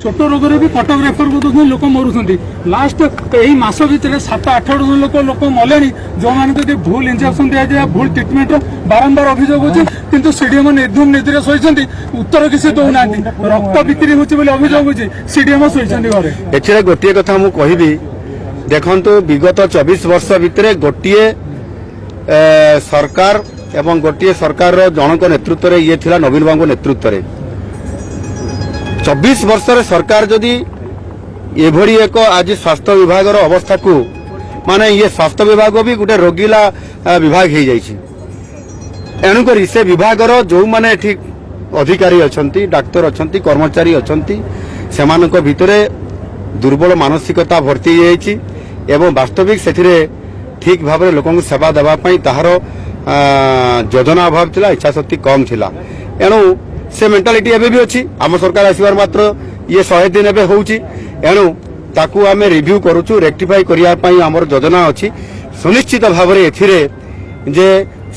छोट रोग भी कटक रेफर कर लोक मरुंट लास्ट यही मस भितर 7-8 जन लोक मले जो मैंने भूल इंजेक्शन दि जाए भूल ट्रिटमेंट बारंबार अभियोग होती किंतु सीडीएम निर्धूम नीति शोती उत्तर किसी दौना रक्त बिक्री होगी अभियोग होती सीडीएम शोती घरे एथिरे गोटे कथा मु कहिबी देखंतु विगत 24 वर्ष भितर गोटे सरकार एवं गोटे सरकार जनक नेतृत्व रे ये थिला नवीन बाबू नेतृत्व रे 24 वर्ष सरकार जदि एभरी एक आज स्वास्थ्य विभाग अवस्था को माने ये स्वास्थ्य विभाग भी गोटे रोगिला विभाग हो जाइए एणुक से विभाग जो माने ठीक अधिकारी अच्छा डाक्तर अच्छा कर्मचारी अच्छा से भितर दुर्बल मानसिकता भर्ती एवं वास्तविक से ठीक भाव लोक सेवा देवाई ताहार योजना अभाव थिला इच्छा शक्ति कम थिला एणु से मेंटालिटी एबे भी अच्छी आम सरकार आसबार मात्र ये 100 दिन एबे होउची एणु ताकू आमे रिव्यू करूछु रेक्टिफाई करिया पई हमर योजना अच्छी सुनिश्चित भाव रे एथिरे जे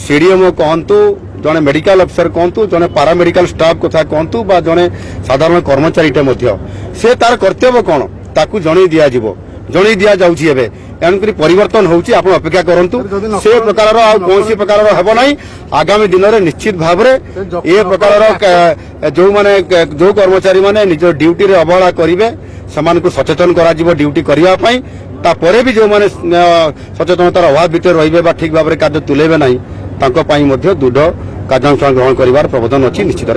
सीडीएमओ कहंतु जने मेडिकल अफसर कहंतु जने पारामेडिकल स्टाफ कथा कहंतु बा जने साधारण कर्मचारीटे मध्य से तार कर्तव्य कोन ताकू जणी दिया जिवो जणी दिया जाउची एबे एणुकरी परिवर्तन होउची आपण अपेक्षा करंतु से प्रकार आ कोनसी प्रकार हेबो नाही आगामी दिन रे निश्चित भाव रे ए प्रकार जो माने जो कर्मचारी माने निज ड्यूटी रे अवहेला करिवे समान को सचेतन करा जिवो ड्यूटी करिया पई तापरे भी जो माने सचेतनतार अभाव भितर रहिबे बा ठीक भाव रे कार्य तुलेबे नाही तांको पई मध्ये दृढ़ कार्यानुष्ठान ग्रहण करिवार प्रबोधन अछि निश्चित